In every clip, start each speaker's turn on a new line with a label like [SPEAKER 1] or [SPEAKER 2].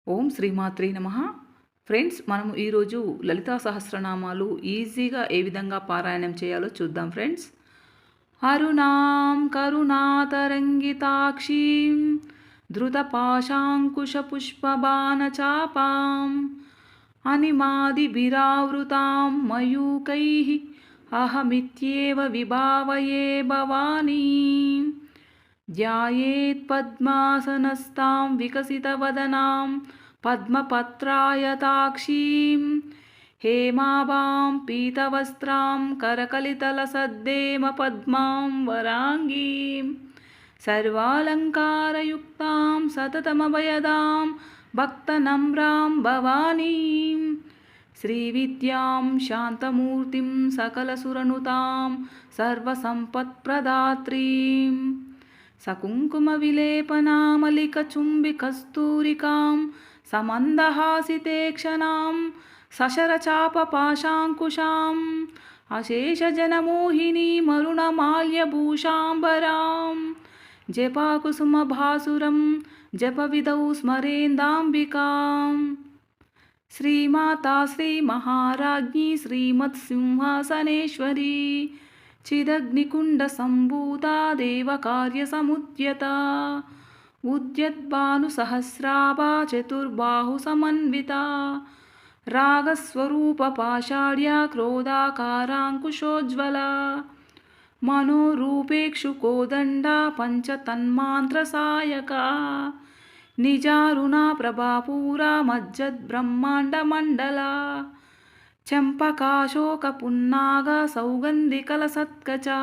[SPEAKER 1] ఓం శ్రీమాత్రే నమః. ఫ్రెండ్స్, మనము ఈరోజు లలితా సహస్రనామాలు ఈజీగా ఏ విధంగా పారాయణం చేయాలో చూద్దాం ఫ్రెండ్స్. అరుణాం కరుణాతరంగితాక్షీం ధృతపాశాంకుశపుష్పబాణచాపాం అనిమాదిభిరావృతాం మయూకైః అహమిత్యేవ విభావయే భవానీం. ध्यायेत्पद्मासनस्तां विकसितवदनां पद्मपत्रायताक्षीं हेमाभां पीतवस्त्रां करकलितलसद्देमपद्मां वराङ्गीं सर्वालङ्कारयुक्तां सततमभयदां भक्तनम्रां भवानीं श्रीविद्यां शान्तमूर्तिं सकलसुरनुतां सर्वसम्पत्प्रदात्रीं सकुङ्कुमविलेपनामलिकचुम्बिकस्तूरिकां समन्दहासितेक्षणां सशरचापपाशाङ्कुशाम् अशेषजनमोहिनीमरुणमाल्यभूषाम्बरां जपाकुसुमभासुरं जपविधौ स्मरेन्दाम्बिकां. श्रीमाता श्रीमहाराज्ञी श्रीमत्सिंहासनेश्वरी चिदग्निकुण्डसम्भूता देवकार्यसमुद्यता उद्यद्भानुसहस्राभा चतुर्बाहुसमन्विता रागस्वरूपपाषाढ्या क्रोधाकाराङ्कुशोज्ज्वला मनोरूपेक्षुकोदण्डा पञ्चतन्मान्त्रसायका निजारुणा प्रभापूरा मज्जद्ब्रह्माण्डमण्डला चंपकाशोकपुन्नाग सौगन्धिकलसत्कचा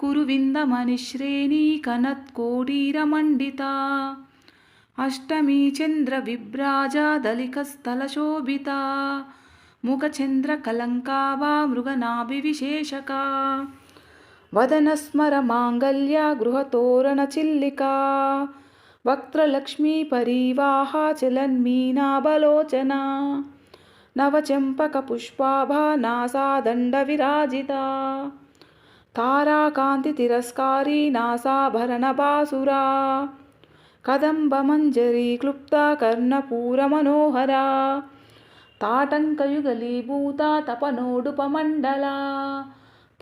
[SPEAKER 1] कुरुविन्दमणिश्रेणी कनत्कोटीरमण्डिता अष्टमी चन्द्रविभ्राजा दलिकस्थलशोभिता मुखचन्द्रकलङ्काभा मृगनाभिविशेषका वदनस्मरमाङ्गल्या गृहतोरणचिल्लिका वक्त्रलक्ष्मीपरीवाहा चलन्मीनाबलोचना नवचंपकपुष्पाभा नासादण्डविराजिता ताराकान्तितिरस्कारी नासाभरणबासुरा कदम्बमञ्जरी क्लुप्ता कर्णपूरमनोहरा ताटङ्कयुगलीभूता तपनोडुपमण्डला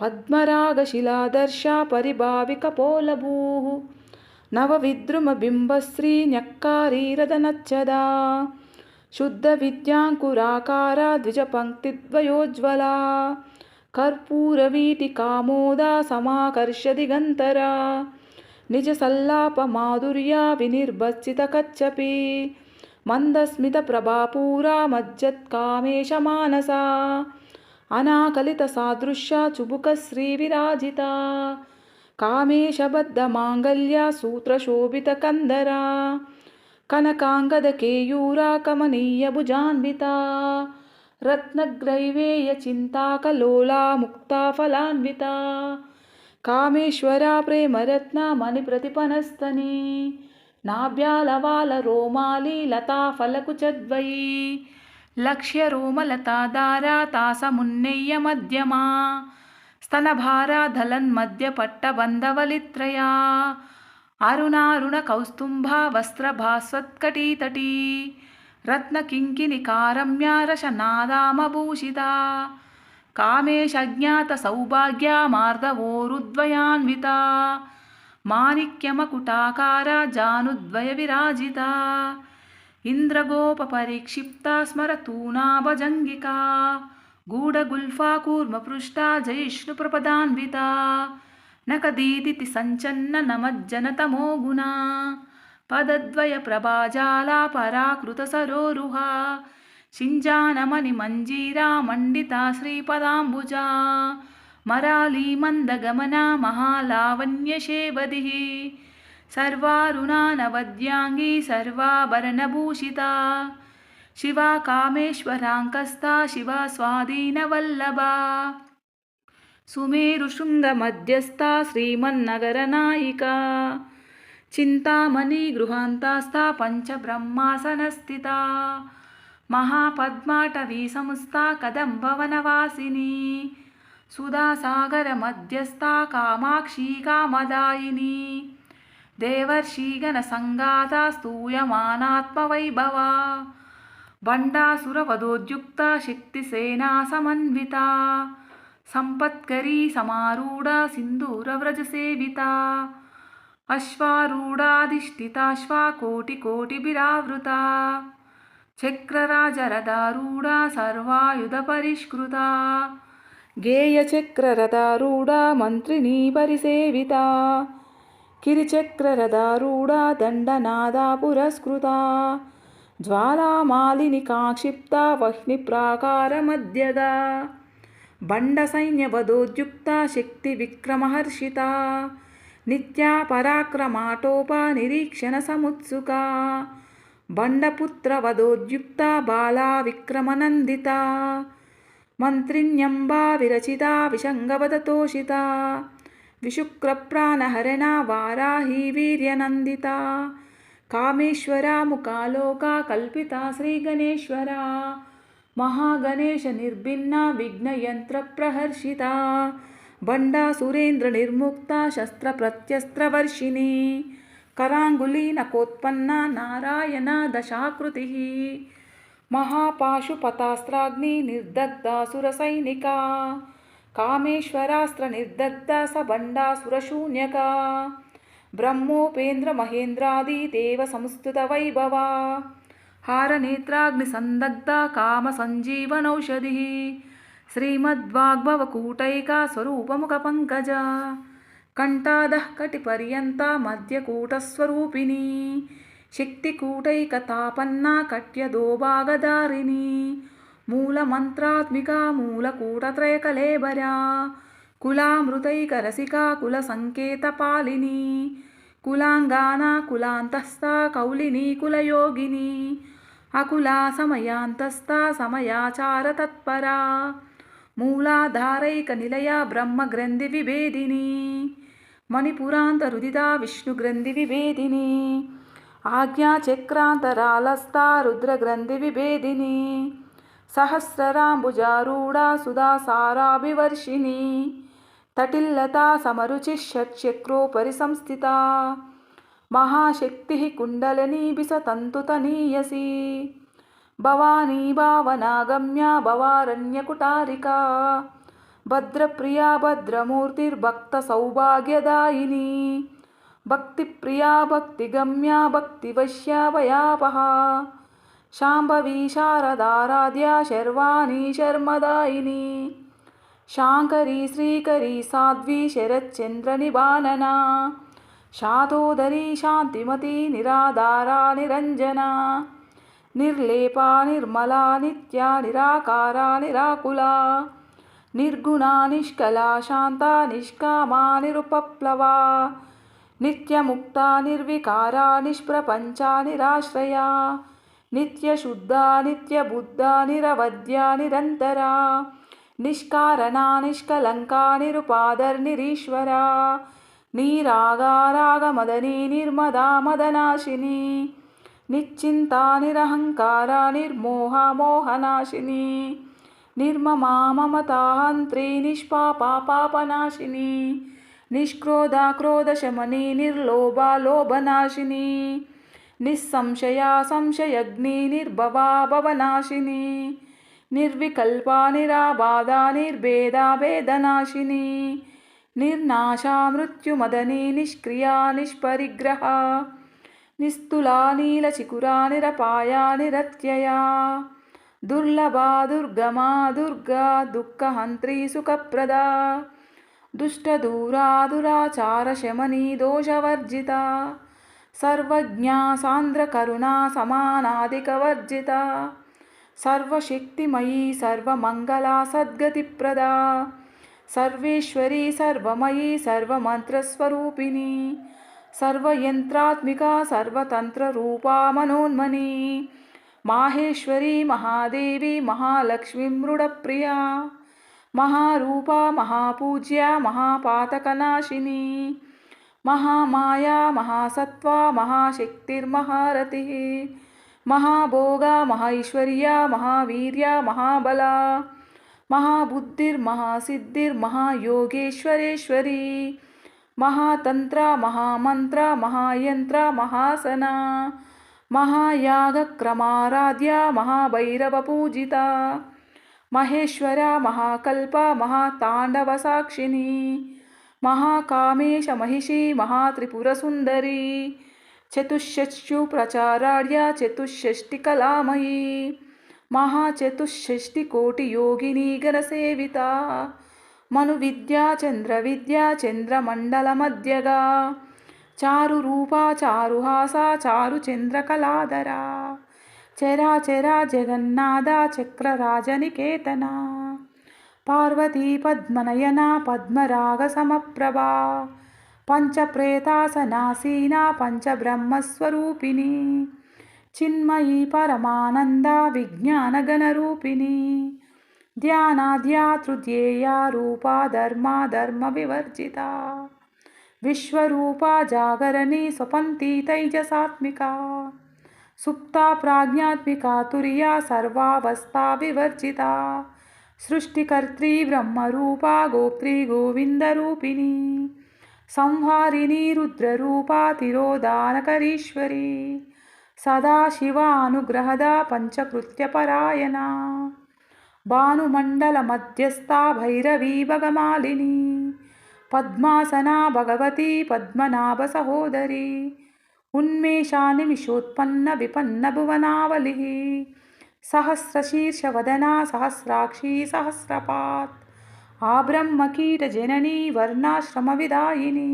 [SPEAKER 1] पद्मरागशिलादर्शा परिभाविकपोलभूः नवविद्रुमबिम्बश्री न्यक्कारीरदनच्छदा शुद्धविद्याङ्कुराकारा द्विजपङ्क्तिद्वयोज्ज्वला कर्पूरवीटिकामोदा समाकर्ष्यदिगन्तरा निजसल्लापमाधुर्या विनिर्भत्सितकच्छपि मन्दस्मितप्रभापूरा मज्जत्कामेशमानसा अनाकलितसादृश्या चुबुकश्रीविराजिता कामेशबद्धमाङ्गल्या सूत्रशोभितकन्दरा कनकाङ्गदकेयूरा कमनीयभुजान्विता रत्नग्रैवेयचिन्ताकलोला मुक्ताफलान्विता कामेश्वरा प्रेमरत्ना मणिप्रतिपनस्तनी नाभ्यालवालरोमाली लताफलकुचद्वयी लक्ष्यरोमलताधारा तासमुन्नय्य मध्यमा स्तनभाराधलन्मध्यपट्टबन्धवलित्रया अरुणारुणकौस्तुम्भा वस्त्रभास्वत्कटीतटी रत्नकिङ्किणिकारम्या रशनादामभूषिता कामेशज्ञातसौभाग्या मार्दवोरुद्वयान्विता माणिक्यमकुटाकारा जानुद्वयविराजिता इन्द्रगोपपरिक्षिप्ता स्मरतूनाभजङ्गिका गूढगुल्फा कूर्मपृष्ठा जयिष्णुप्रपदान्विता नकदीदिति सञ्चन्न नमज्जनतमो गुणा पदद्वयप्रभाजाला पराकृतसरोरुहा शिञ्जानमणिमञ्जीरा मण्डिता श्रीपदाम्बुजा मराली मन्दगमना महालावण्यशेवदिः सर्वारुणा नवद्याङ्गी सर्वाभरणभूषिता शिवा कामेश्वराङ्कस्था शिवा स्वाधीनवल्लभा सुमेरुशृङ्गमध्यस्था श्रीमन्नगरनायिका चिन्तामणिगृहान्तास्था पञ्चब्रह्मासनस्थिता महापद्माटवीसंस्था कदम्बवनवासिनी सुधासागरमध्यस्था कामाक्षी कामदायिनी దేవర్షిగణ సంగాతా స్తూయమానాత్మవైభవా బండాసురవధోద్యుక్త శక్తిసేనా సమన్వితా సంపత్కరీ సమారూఢ సింధూరవ్రజసేవితా అశ్వారూఢాధిష్ఠితాశ్వా కోటికోటిభిరావృతా చక్రరాజరథారూఢా సర్వాయుధ పరిష్కృతా గేయచక్రరథారూఢా మంత్రినీ పరిసేవితా కిరిచక్రరథారూఢా దండనాదా పురస్కృతా జ్వాలామాలిని కాక్షిప్తా వహ్నిప్రాకారమధ్యగా బండసైన్యవధోద్యుక్తా శక్తి విక్రమహర్షితా నిత్యా పరాక్రమాటోపా నిరీక్షణ సముత్సుకా బండపుత్రవధోద్యుక్తా బాలా విక్రమనందితా మంత్రిణ్యంబా విరచితా విషంగవదతోషితా విశుక్రప్రాణహరణా వారాహీ వీర్యనందితా కామేశ్వరా ముఖాలోకా కల్పితా శ్రీగణేశ్వరా మహాగణేశ నిర్భిన్న విఘ్నయంత్రప్రహర్షితా బండాసురేంద్ర నిర్ముక్త శస్త్రప్రత్యస్త్రవర్షిణి कराङ्गुलीनकोत्पन्ना नारायण दशाकृतिः महापाशुपतास्त्राग्नि निर्दग्धासुरसैनिका कामेश्वरास्त्रनिर्दग्धा सबण्डासुरशून्यका ब्रह्मोपेन्द्रमहेन्द्रादि देवसंस्तुतवैभवा हारनेत्राग्निसन्दग्धा कामसञ्जीवनौषधिः श्रीमद्वाग्भवकूटैका स्वरूपमुखपङ्कजा कंठादः कटिपर्यन्ता मध्यकूटस्वरूपिणी शक्तिकूटैकतापन्ना कट्यदोभागधारिणी मूलमन्त्रात्मिका मूलकूटत्रयकलेबरा कुलामृतैकरसिका कुलसङ्केतपालिनी कुलाङ्गाना कुलान्तस्था कौलिनी कुलयोगिनी अकुला समयान्तस्था समयाचारतत्परा मूलाधारैकनिलया ब्रह्मग्रन्थिविभेदिनी मणिपुरान्तरुदिता विष्णुग्रन्थिविभेदिनी आज्ञाचक्रान्तरालस्था रुद्रग्रन्थिविभेदिनी सहस्रराम्बुजारूढा सुधासाराभिवर्षिणी तटिल्लता समरुचिः षट्चक्रोपरि संस्थिता महाशक्तिः कुण्डलिनी बिसतन्तुतनीयसी भवानी भावनागम्या भवारण्यकुटारिका भद्रप्रिया भद्रमूर्तिर्भक्तसौभाग्यदायिनी भक्तिप्रिया भक्तिगम्या भक्तिवश्या भयापहा शाम्भवी शारदाराध्या शर्वाणी शर्मदायिनी शाङ्करी श्रीकरी साध्वी शरच्चन्द्रनिबानना शातोदरी शान्तिमती निराधारा निरञ्जना निर्लेपा निर्मला नित्या निराकारा निराकुला निर्गुणा निष्कला शान्ता निष्कामा निरुपप्लवा नित्यमुक्ता निर्विकारा निष्प्रपञ्चा निराश्रया नित्यशुद्धा नित्यबुद्धा निरवध्या निरन्तरा निष्कारणा निष्कलङ्का निरुपाधर्निरीश्वरा नीरागारागमदनी निर्मदा मदनाशिनी निश्चिन्ता निरहङ्कारा निर्मोहा मोहनाशिनी निर्ममा ममताहन्त्री निष्पापा पापनाशिनी निष्क्रोधा क्रोधशमनी निर्लोभा लोभनाशिनी निस्संशया संशयग्नि निर्भवा भवनाशिनी निर्विकल्पा निराबाधा निर्भेदा भेदनाशिनी निर्नाशा मृत्युमदनी निष्क्रिया निष्परिग्रहा निस्तुला नीलचिकुरा निरपाया निरत्यया दुर्लभा दुर्गमा दुर्गा दुःखहन्त्री सुखप्रदा दुष्टदूरा दुराचारशमनी दोषवर्जिता सर्वज्ञा सान्द्रकरुणा समानाधिकवर्जिता सर्वशक्तिमयी सर्वमङ्गला सद्गतिप्रदा सर्वेश्वरी सर्वमयी सर्वमन्त्रस्वरूपिणी सर्वयन्त्रात्मिका सर्वतन्त्ररूपा मनोन्मनी माहेश्वरी महादेवी महालक्ष्मी मृडप्रिया महारूपा महापूज्या महापातकनाशिनी महामाया महासत्त्वा महाशक्तिर्महारतिः महाभोगा महैश्वर्या महावीर्या महाबला महाबुद्धिर्महासिद्धिर्महायोगेश्वरेश्वरी महातंत्र महामंत्र महायंत्र महासना महायागक्रमाराध्य महाभैरवपूजिता महेश्वरा महाकल्प महातांडवसाक्षिणी महाकामेश महिषी महात्रिपुरसुंदरी चतुष्षष्टुप्रचाराढ्य चतुष्षष्टिकलामयी महाचतुष्षष्टिकोटियोगिनी गणसेविता मनुविद्या चंद्रविद्या चंद्रमण्डलमध्यगा चारुरूपा चारुहासा चारुचन्द्रकलाधरा चराचरा जगन्नादा चक्रराजनिकेतना पार्वती पद्मनयना पद्मरागसमप्रभा पंचप्रेतासनासीना पंचब्रह्मस्वरूपिणी चिन्मयी परमानंदा विज्ञानगणरूपिणी ध्यानाध्यातृध्येया रूपा धर्मा धर्मविवर्जिता विश्वरूपा जागरणी स्वपन्ती तैजसात्मिका सुप्ता प्राज्ञात्मिका तुर्या सर्वावस्था विवर्जिता सृष्टिकर्त्री ब्रह्मरूपा गोप्त्री गोविंदरूपिणी संहारिणी रुद्ररूपा तिरोधानकरीश्वरी सदाशिवानुग्रहदा पंचकृत्यपरायणा भानुमण्डलमध्यस्था भैरवी भगमालिनी पद्मासना भगवती पद्मनाभसहोदरी उन्मेषानिमिषोत्पन्न विपन्न भुवनावलिः सहस्रशीर्षवदना सहस्राक्षी सहस्रपात् आब्रह्मकीटजननी वर्णाश्रमविदायिनी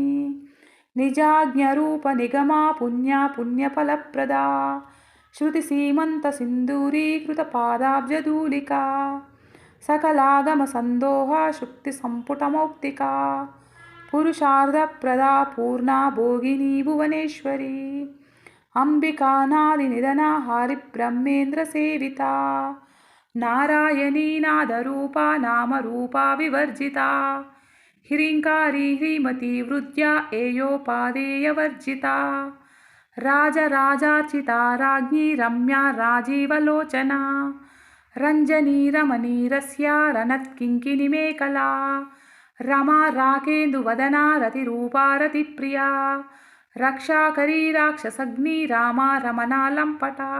[SPEAKER 1] निजाज्ञरूपनिगमा पुण्या पुण्यफलप्रदा श्रुतिसीमन्तसिन्दूरीकृतपादाब्जधूलिका सकलागमसन्दोहा शुक्तिसम्पुटमौक्तिका पुरुषार्थप्रदा पूर्णा भोगिनी भुवनेश्वरी अंबिकानादिनिधना हरिब्रह्मेन्द्रसेविता नारायणी नादरूपा नामरूपा विवर्जिता ह्रीङ्कारी ह्रीमती वृद्ध्या एयोपादेयवर्जिता राजराजार्चिता राज्ञी रम्या राजीवलोचना रञ्जनी रमणीरस्या रणत्किङ्किणिमेखला रमा राकेन्दुवदना रतिरूपा रतिप्रिया रक्षाकरी राक्षसग्नी रामा रमणा लम्पटा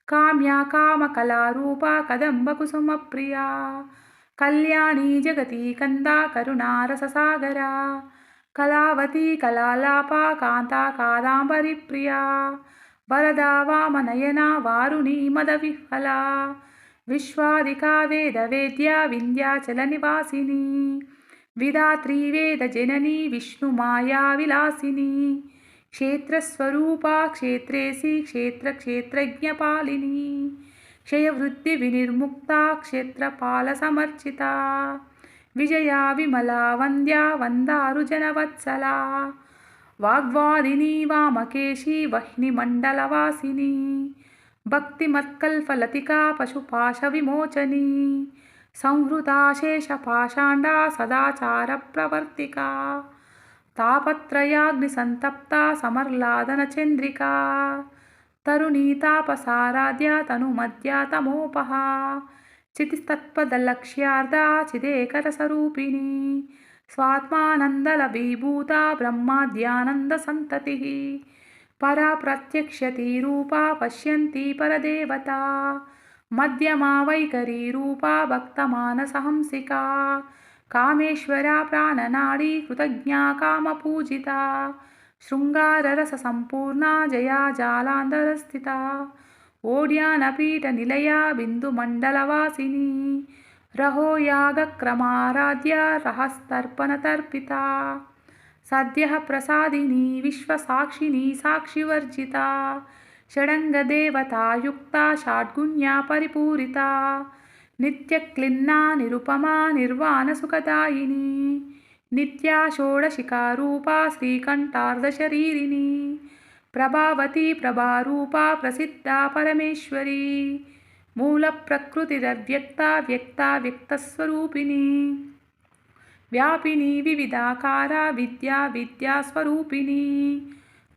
[SPEAKER 1] काम्या कामकलारूपा कदम्बकुसुमप्रिया कल्याणी जगती कंदा करुणारससागरा कलावती कलालापा कांता कादांबरी प्रिया वरदा वामनयना वारुणी मदविह्वला विश्वादिका वेदवेद्या विन्ध्याचलनिवासिनी विधात्री वेदजननी विष्णुमाया विलासिनी क्षेत्रस्वरूपा क्षेत्रेसी क्षेत्रक्षेत्रज्ञपालिनी क्षयवृत्तिविनिर्मुक्ता क्षेत्रपालसमर्चिता विजया विमला वन्द्या वन्दारुजनवत्सला वाग्वादिनी वामकेशी वह्निमण्डलवासिनी भक्तिमत्कल्पलतिका पशुपाशविमोचनी संहृता शेषपाषाण्डा सदाचारप्रवर्तिका तापत्रयाग्निसन्तप्ता समर्लादनचन्द्रिका तरुणी तापसाराध्या तनुमद्या तमोपहा चितिस्तत्पदलक्ष्यार्धा चिदेकरसरूपिणी स्वात्मानन्दलभीभूता ब्रह्माद्यानन्दसन्ततिः परा प्रत्यक्षती रूपा पश्यन्ती परदेवता मध्यमा वैखरी रूपा भक्तमानसहंसिका कामेश्वरा प्राणनाडी कृतज्ञा कामपूजिता शृङ्गाररससम्पूर्णा जया जालान्धरस्थिता ओड्यानपीठनिलया बिन्दुमण्डलवासिनी रहो यागक्रमाराध्या रहस्तर्पणतर्पिता सद्यः प्रसादिनी विश्वसाक्षिणी साक्षिवर्जिता षडङ्गदेवतायुक्ता षड्गुण्या परिपूरिता नित्यक्लिन्ना निरुपमा निर्वाणसुखदायिनी नित्या षोडशिकारूपा श्रीकण्ठार्धशरीरिणी प्रभावती प्रभारूपा प्रसिद्धा परमेश्वरी मूलप्रकृतिरव्यक्ता व्यक्ता व्यक्तस्वरूपिणी व्यापिनी विविधाकारा विद्या विद्यास्वरूपिणी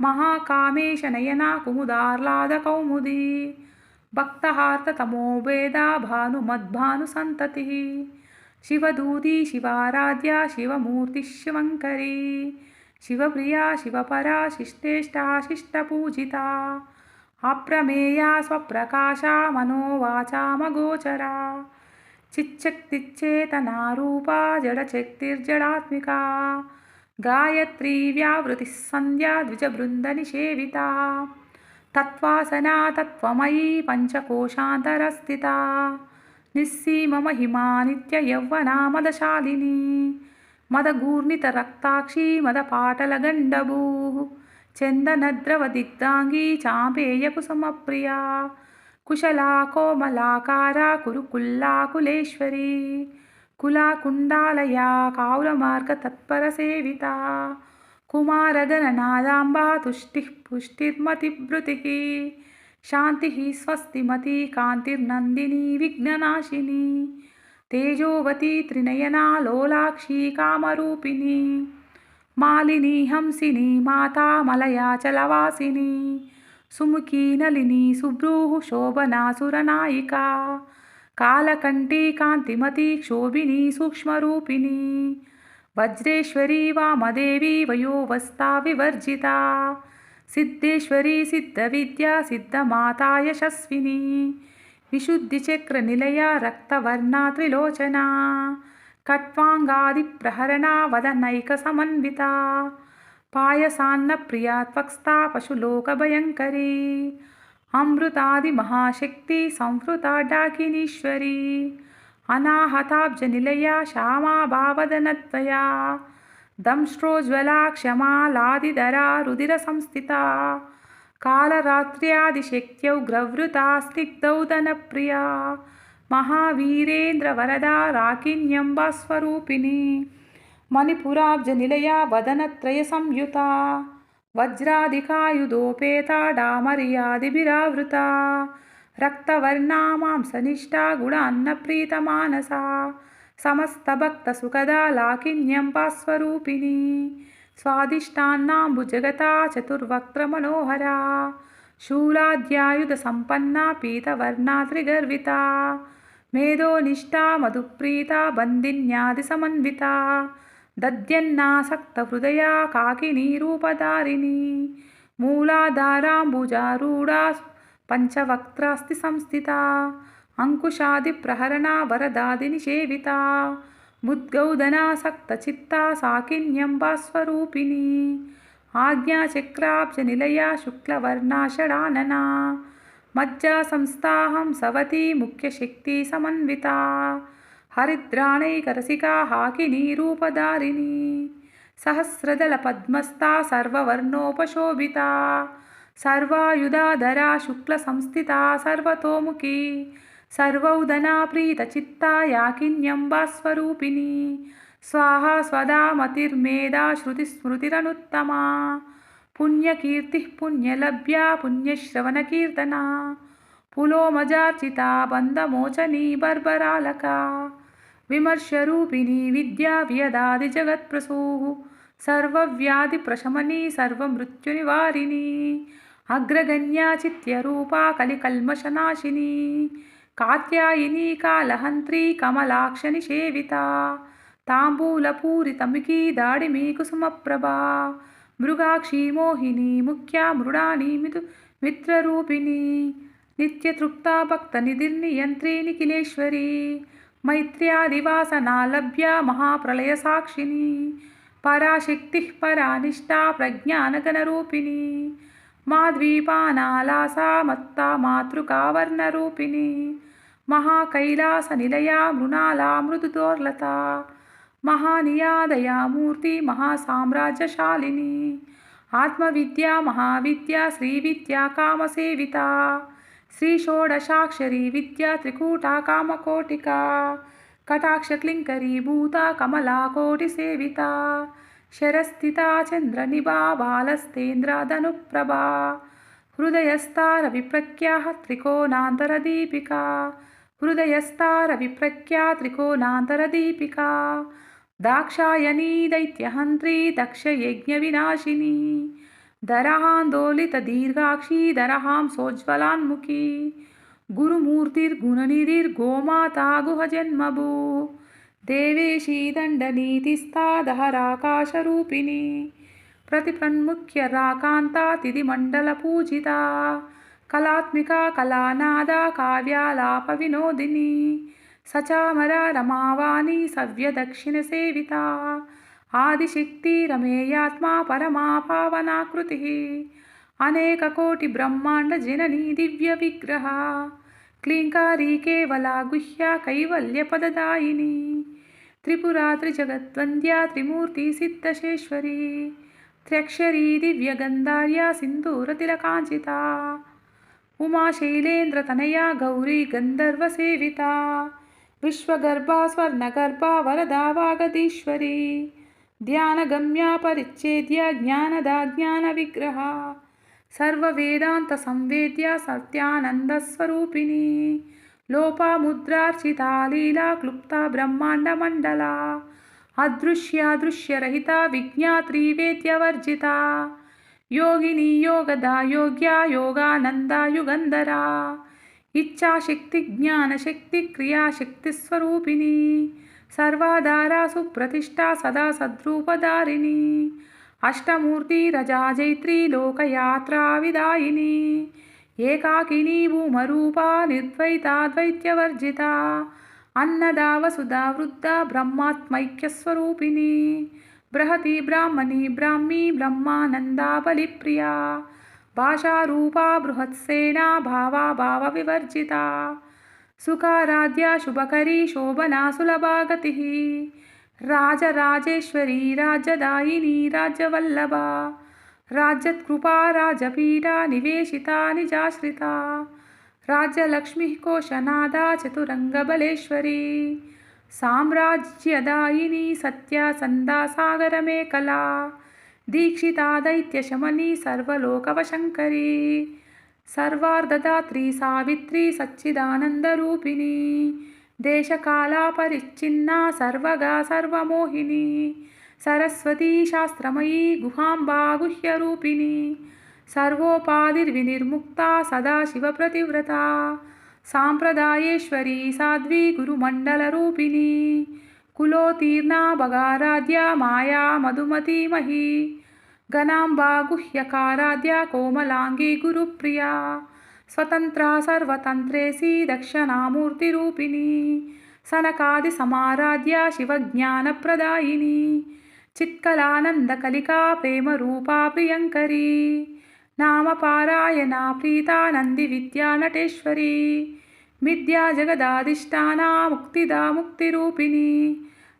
[SPEAKER 1] महाकामेशनयना कुमुदाह्लादकौमुदी भक्तहार्ततमोवेदा भानुमद्भानुसन्ततिः शिवदूती शिवाराध्या शिवमूर्तिः शिवङ्करी शिवप्रिया शिवपरा शिष्टेष्टा शिष्टपूजिता अप्रमेया स्वप्रकाशा मनोवाचामगोचरा चिच्शक्तिच्चेतनारूपा जडशक्तिर्जडात्मिका गायत्री व्यावृतिः सन्ध्या द्विजबृन्दनिषेविता तत्त्वासना तत्त्वमयी पञ्चकोशान्तरस्थिता निस्सीममहिमा नित्ययौवना मदशालिनी मदगूर्णितरक्ताक्षी मदपाटलगण्डभूः चन्दनद्रवदिग्धाङ्गी चाम्पेयकुसुमप्रिया कुशला कोमलाकारा कुरुकुल्लाकुलेश्वरी कुलाकुण्डालया काव्यमार्गतत्परसेविता कुमारगणनादाम्बा तुष्टिः पुष्टिर्मतिभृतिः शान्तिः स्वस्तिमती कान्तिर्नन्दिनी विघ्ननाशिनी तेजोवती त्रिनयना लोलाक्षी कामरूपिणी मालिनी हंसिनी माता मलयाचलवासिनी सुमुखी नलिनी सुभ्रूः शोभना सुरनायिका कालकण्ठी कान्तिमती क्षोभिनी सूक्ष्मरूपिणी वज्रेश्वरी वामदेवी वयोवस्था विवर्जिता सिद्धेश्वरी सिद्धविद्या सिद्धमाता यशस्विनी विशुद्धिचक्रनिलया रक्तवर्णा त्रिलोचना कट्वाङ्गादिप्रहरणा वदनैकसमन्विता पायसान्नप्रिया त्वक्स्था पशुलोकभयङ्करी अमृतादिमहाशक्ति संहृता डाकिनीश्वरी अनाहताब्जनिलया श्यामा भावदनद्वया दंष्ट्रोज्ज्वला क्षमालादिधरा रुधिरसंस्थिता कालरात्र्यादिशक्त्यौग्रवृता स्निग्धौदनप्रिया महावीरेन्द्रवरदा राकिन्यम्बास्वरूपिणी मणिपुराब्जनिलया वदनत्रयसंयुता वज्रादिकायुधोपेता डामर्यादिभिरावृता रक्तवर्णा मांसनिष्ठा गुणान्नप्रीतमानसा समस्तभक्तसुखदा लाकिन्यम्बास्वरूपिणी स्वादिष्टान्नाम्बुजगता चतुर्वक्त्रमनोहरा शूलाद्यायुधसम्पन्ना पीतवर्णा त्रिगर्विता मेधोनिष्ठा मधुप्रीता बन्दिन्यादिसमन्विता दद्यन्नासक्तहृदया काकिनीरूपधारिणी मूलाधाराम्बुजारूढा पञ्चवक्त्रास्ति संस्थिता अंकुशादिप्रहरणा वरदादिनिषेविता मुद्गौदनासक्तचित्ता साकिन्यम्बास्वरूपिणी आज्ञाचक्राब्जनिलया शुक्लवर्णा षडानना मज्जासंस्थाहं सवती मुख्यशक्ति समन्विता हरिद्राणैकरसिका हाकिनीरूपधारिणी सहस्रदलपद्मस्था सर्ववर्णोपशोभिता सर्वायुधाधरा शुक्लसंस्थिता सर्वतोमुखी सर्वौदना प्रीतचित्ता याकिन्यम्बास्वरूपिणी स्वाहा स्वदा मतिर्मेधा श्रुतिस्मृतिरनुत्तमा पुण्यकीर्तिः पुण्यलभ्या पुण्यश्रवणकीर्तना पुलोमजार्चिता बन्धमोचनी बर्बरालका विमर्शरूपिणी विद्या वियदादिजगत्प्रसूः सर्वव्याधिप्रशमनी सर्वमृत्युनिवारिणी अग्रगण्या चित्यरूपा कलिकल्मषनाशिनी कात्यायिनी कालहन्त्री कमलाक्षनिषेविता ताम्बूलपूरितमिकी दाडिमी कुसुमप्रभा मृगाक्षी मोहिनी मुख्या मृडानी मित्ररूपिणी नित्यतृप्ता भक्तनिधिर्नियन्त्री निखिलेश्वरी मैत्र्यादिवासना लभ्या महाप्रलयसाक्षिणी पराशक्तिः परानिष्ठा प्रज्ञानगणरूपिणी माद्वीपानालासा मत्ता मातृकावर्णरूपिणी महाकैलासनिलया मृणाला मृदुदोर्लता महानियादया मूर्ति महासाम्राज्यशालिनी आत्मविद्या महाविद्या श्रीविद्या कामसेविता श्रीषोडशाक्षरी विद्या त्रिकूटा कामकोटिका कटाक्षक्लिङ्करी भूता कमला कोटिसेविता शरस्थिता चन्द्रनिभा बालस्तेन्द्रादनुप्रभा हृदयस्तारविप्रख्याः त्रिकोणान्तरदीपिका हृदयस्तारविप्रख्या त्रिकोणान्तरदीपिका दाक्षायणी दैत्यहन्त्री दक्षयज्ञविनाशिनी दरहान्दोलितदीर्घाक्षी दरहां सोज्ज्वलान्मुखी गुरुमूर्तिर्गुणनिधिर्गोमाता गुहजन्मभू देवेशी दण्डनीतिस्था दहराकाशरूपिणी प्रतिप्रन्मुख्य राकान्तातिथिमण्डलपूजिता कलात्मिका कलानादा काव्यालापविनोदिनी सचामरा रमावाणी सव्यदक्षिणसेविता आदिशक्ति रमेयात्मा परमा पावनाकृतिः अनेककोटिब्रह्माण्डजननी दिव्यविग्रह क्लीङ्कारी केवला गुह्या कैवल्यपददायिनी त्रिपुरा त्रिजगद्वन्द्या त्रिमूर्तिसिद्धेश्वरी त्र्यक्षरी दिव्यगन्धार्या सिन्दूरतिलकाञ्चिता उमाशैलेन्द्रतनया गौरी गन्धर्वसेविता विश्वगर्भा स्वर्णगर्भा वरदा वागदीश्वरी ध्यानगम्या परिच्छेद्या ज्ञानदा ज्ञानविग्रहा सर्ववेदान्तसंवेद्या सत्यानन्दस्वरूपिणी लोपामुद्रार्चिता लीला क्लुप्ता ब्रह्माण्डमण्डला अदृश्यादृश्यरहिता विज्ञात्री वेद्यवर्जिता योगिनी योगदा योग्या योगानन्दा युगन्धरा इच्छाशक्ति ज्ञानशक्ति क्रियाशक्तिस्वरूपिणी सर्वाधारा सुप्रतिष्ठा सदा सद्रूपधारिणी अष्टमूर्ति रजा जैत्री लोकयात्रा विदायिनी एकाकिनी भूमरूपा निर्द्वैताद्वैत्यवर्जिता अन्नदा वसुधा वृद्धा ब्रह्मात्मैक्यस्वरूपिणी बृहती ब्राह्मणी ब्राह्मी ब्रह्मानन्दा बलिप्रिया भाषारूपा बृहत्सेना भावा भावविवर्जिता सुखाराध्या शुभकरी शोभना सुलभा गतिः राजराजेश्वरी राज्यदायिनी राज्यवल्लभा राज्यत्कृपा राजपीठा निवेशिता निजाश्रिता राज्यलक्ष्मीः कोशनादा चतुरङ्गबलेश्वरी साम्राज्यदायिनी सत्यासन्दा सागरमेखला दीक्षिता दैत्यशमनी सर्वलोकवशङ्करी सर्वार्धदात्री सावित्री सच्चिदानन्दरूपिणी देशकालापरिच्छिन्ना सर्वगा सर्वमोहिनी सरस्वती शास्त्रमयी गुहाम्बा गुह्यरूपिणी सर्वोपाधिर्विनिर्मुक्ता सदाशिवप्रतिव्रता साम्प्रदायेश्वरी साध्वी गुरुमण्डलरूपिणी कुलोत्तीर्णा भगाराध्या माया मधुमती मही गणाम्बा गुह्यकाराध्या कोमलांगी गुरुप्रिया स्वतंत्रा सर्वतंत्रेसी दक्षिणामूर्तिरूपिणी सनकादिसमाराध्या शिवज्ञानप्रदायिनी चित्कलानन्दकलिका प्रेमरूपा प्रियङ्करी नामपारायणा प्रीता नन्दिविद्या नटेश्वरी विद्या जगदाधिष्ठाना मुक्तिदा मुक्तिरूपिणी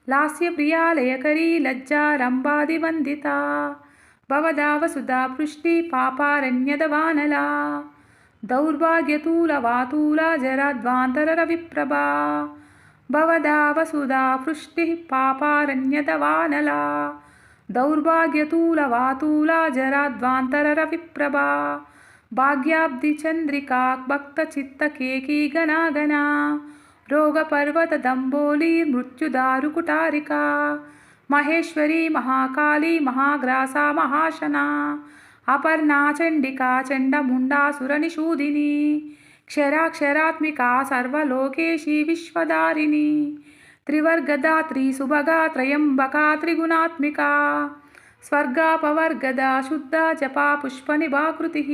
[SPEAKER 1] लास्यप्रिया लयकरी लज्जारम्भादिवन्दिता भवदा वसुधा पृष्टि पापारण्यदवानला दौर्भाग्यतूलवातूला जराध्वान्तरविप्रभा भवदा वसुधा पृष्टिः पापारण्यदवानला दौर्भाग्यतूलवातूला जराध्वान्तरविप्रभा भाग्याब्धिचन्द्रिका भक्तचित्तकेकी गणागणा रोगपर्वतदम्बोलीर्मृत्युदारुकुटारिका महेश्वरी महाकाली महाग्रासा महाशना अपर्णा चण्डिका चण्डमुण्डासुरनिषूदिनी क्षराक्षरात्मिका सर्वलोकेशी विश्वधारिणी त्रिवर्गदात्री सुभगा त्रयम्बका त्रिगुणात्मिका स्वर्गापवर्गदा शुद्धा जपा पुष्पनिभाकृतिः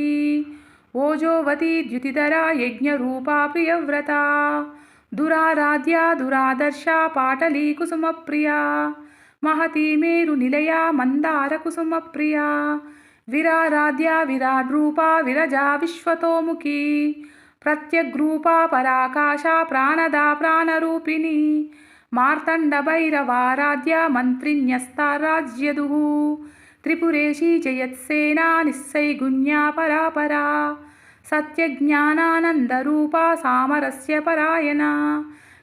[SPEAKER 1] ओजोवती द्युतिधरा यज्ञरूपा प्रियव्रता दुराराध्या दुरादर्शा पाटली कुसुमप्रिया महती मेरुनिलया मन्दारकुसुमप्रिया विराराध्या विराड्रूपा विरजा विश्वतोमुखी प्रत्यग्रूपा पराकाशा प्राणदा प्राणरूपिणी मार्तण्डभैरवाराध्या मन्त्रिण्यस्ता राज्यदुः त्रिपुरेशी जयत्सेना निस्सैगुण्या परापरा सत्यज्ञानानन्दरूपा सामरस्य परायणा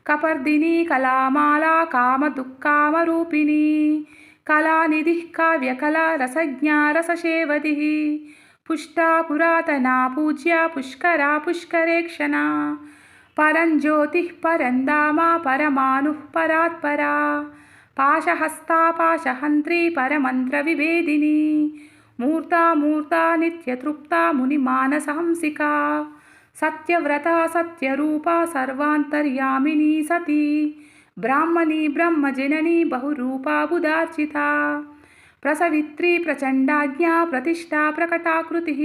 [SPEAKER 1] कपर्दिनी कलामाला कामदुःखामरूपिणी कलानिधिः काव्यकला रसज्ञा रससेवधिः पुष्टा पुरातना पूज्या पुष्करा पुष्करेक्षणा परञ्ज्योतिः परन्दामा परमानुः परात्परा पाशहस्ता पाशहन्त्री परमन्त्रविभेदिनी मूर्ता मूर्ता नित्यतृप्ता मुनिमानसहंसिका सत्यव्रता सत्यरूपा सर्वान्तर्यामिनी सती ब्राह्मणी ब्रह्मजननी बहुरूपा बुधार्चिता ప్రసవిత్రీ ప్రచండాజ్ఞా ప్రతిష్టా ప్రకటాకృతిः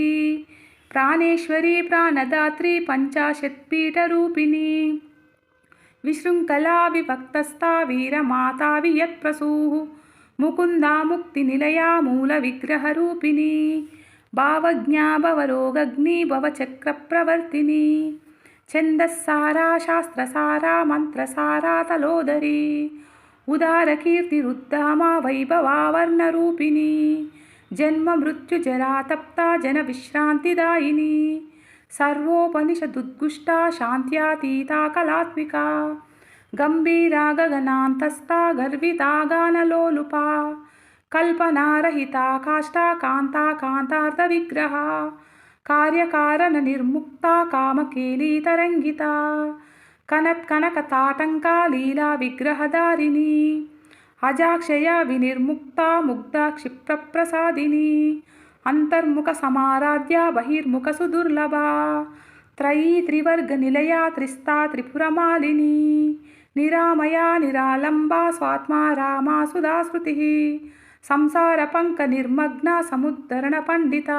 [SPEAKER 1] ప్రాణేశ్వరీ ప్రాణదాత్రీ పంచాశత్పీఠరూపిణీ విశృంఖలా విభక్తస్థా వీరమాతా వియత్ప్రసూః ముకుందా ముక్తినిలయా మూలవిగ్రహరూపిణీ భావజ్ఞా భవరోగగ్ని భవచక్రప్రవర్తిని ఛందస్సారా శాస్త్రసారా మంత్రసారా తలోదరీ ఉదారకీర్తిరుద్దామా వైభవావర్ణరూపిణీ జన్మ మృత్యుజరా తప్తా జన విశ్రాంతిదాయిని సర్వోపనిషదుద్గుష్టా శాంత్యాతీతా కళాత్మికా గంభీరా గగనాంతస్థా గర్వితా గానలోలుపా కల్పనారహితా కాష్టా కాంతా కాంతార్థ విగ్రహ కార్యకారణ నిర్ముక్తా కామకేలీతరంగితా కనత్కనకతాటంకా లీలా విగ్రహధారిణీ అజాక్షయ వినిర్ముక్తా ముగ్ధా క్షిప్రప్రసాదిని అంతర్ముఖ సమారాధ్య బహిర్ముఖ సుదుర్లభా త్రయీ త్రివర్గ నిలయా త్రిస్తా త్రిపురమాలిని నిరామయా నిరాలంబా స్వాత్మా రామా సుధాశ్రుతి సంసార పంక నిర్మగ్న సముద్ధరణ పండిత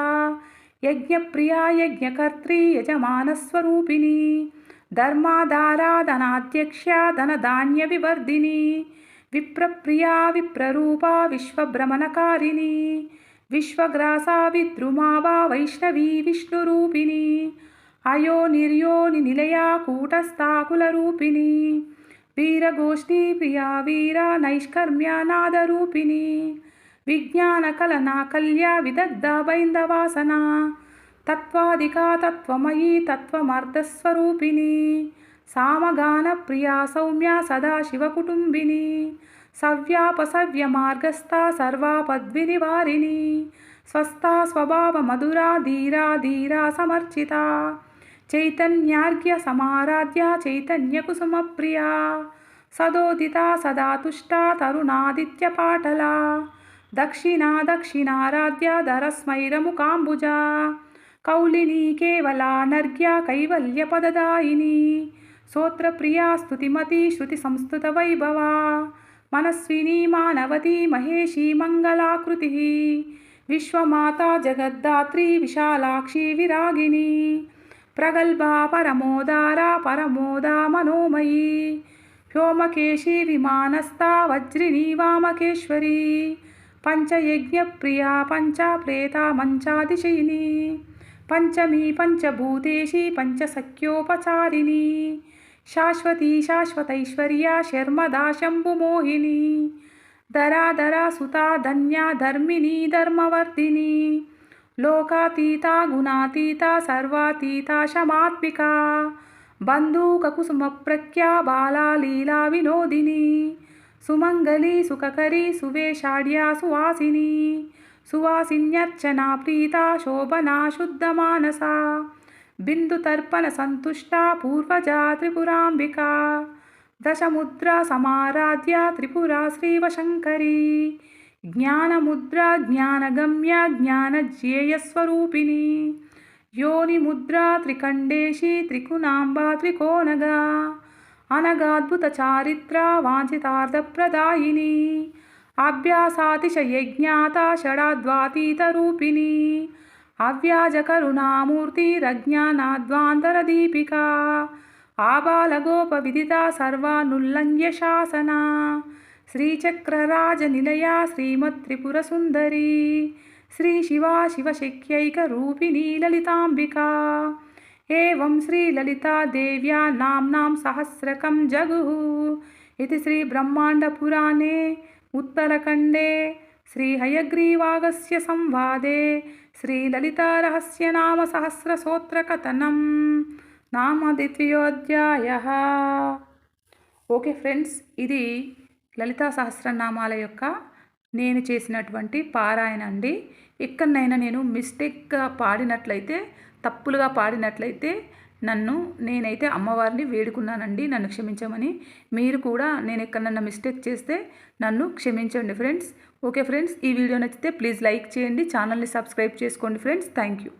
[SPEAKER 1] యజ్ఞప్రియా యజ్ఞకర్త్రీ యజమానస్వరూపిణి ధర్మాధారాధనాధ్యక్ష ధనధాన్య వివర్ధిని విప్రప్రియా విప్రరూపా విశ్వభ్రమణకారిణి విశ్వగ్రాసా విద్రుమావా వైష్ణవీ విష్ణురూపిణి అయో నిర్యోని నిలయా కూటస్థాకులరూపిణి వీరగోష్ఠీ ప్రియా వీర నైష్కర్మ్య నాదరూపిణి విజ్ఞాన కలనా కల్యా విదగ్ధ బైందవాసన తత్వాదికా తత్వమయీ తత్వమర్ధస్వరూపిణి సామగాన ప్రియా సౌమ్య సదాశివకుటుంబిని సవ్యాపసవ్య మార్గస్థా సర్వాపద్వినివారిణి స్వస్థా స్వభావ మధురా ధీరా ధీరా సమర్చితా చైతన్యార్ఘ్య సమారాధ్య చైతన్య కుసుమ ప్రియా సదోదితా సదా తుష్టా తరుణాదిత్య పాటలా దక్షిణా దక్షిణారాధ్య ధరస్మైరముకాంబుజా కౌలినీ కేవలా నర్ఘ్య కైవల్య పదదాయిని స్తోత్రప్రియా స్తుతిమతి శృతి సంస్థుత వైభవా మనస్వినీ మానవతి మహేషీ మంగళాకృతి విశ్వమాతా జగద్ధాత్రీ విశాలాక్షి విరాగిని ప్రగల్భా పరమోదారా పరమోదా మనోమయీ వ్యోమకేశీ విమానస్థా వజ్రినీ వామకేశ్వరీ పంచయజ్ఞప్రియా పంచప్రేతా మంచాదిశయిని పంచమీ పంచభూతేశీ పంచసఖ్యోపచారిణి శాశ్వతీ శాశ్వతైశ్వర్యా శర్మదా శంభుమోహిని ధరాధరా సుతా ధన్యా ధర్మిణీ ధర్మవర్ధిని లోకాతీతా గుణాతీతా సర్వాతీతా శమాత్మికా బంధూకకుసుమప్రఖ్యా బాలా లీలా వినోదిని సుమంగళీ సుఖకరీ సువేషాఢ్యా సువాసిని సువాసిన్యర్చనా ప్రీతా శోభనా శుద్ధమానసా బిందుతర్పణ సంతుష్టా పూర్వజా త్రిపురాంబికా దశముద్రా సమారాధ్య త్రిపురా శ్రీవశంకరీ జ్ఞానముద్రా జ్ఞానగమ్య జ్ఞానజ్ఞేయస్వరూపిణి యోనిముద్రా త్రికండేశీ త్రికుణాంబా త్రికోణగా అనగాద్భుత చారిత్ర వాంఛితార్థప్రదాయిని అభ్యాసాతిశయజ్ఞాత షడాద్వాతీతరూపిణి అవ్యాజకరుణామూర్తిరజ్ఞానాద్వాంతరదీపికా ఆబాలగోపవిదితా సర్వానుల్లంఘ్య శాసనా శ్రీచక్రరాజనిలయా శ్రీమత్త్రిపురసుందరీ శ్రీ శివా శివశక్యైకరూపిణీ లలితాంబికా ఏవం శ్రీలలితా దేవ్యా నామ్నాం సహస్రకం జగుః ఇది శ్రీబ్రహ్మాండపురాణే ఉత్తరఖండే శ్రీహయగ్రీవాగస్య సంవాదే శ్రీలలితారహస్యనామసహస్రసూత్రకథనం నామ ద్వితీయోధ్యాయః. ఓకే ఫ్రెండ్స్, ఇది లలితా సహస్రనామాల యొక్క నేను చేసినటువంటి పారాయణ అండి. ఎక్కడనైనా నేను మిస్టేక్గా పాడినట్లయితే, తప్పులుగా పాడినట్లయితే నేనైతే అమ్మవారిని వేడుకున్నానండి, నన్ను క్షమించమని. మీరు కూడా నేను ఎక్కడన్నా మిస్టేక్ చేస్తే నన్ను క్షమించండి ఫ్రెండ్స్. ఓకే ఫ్రెండ్స్, ఈ వీడియో నచ్చితే ప్లీజ్ లైక్ చేయండి, ఛానల్ని సబ్స్క్రైబ్ చేసుకోండి ఫ్రెండ్స్. Thank you.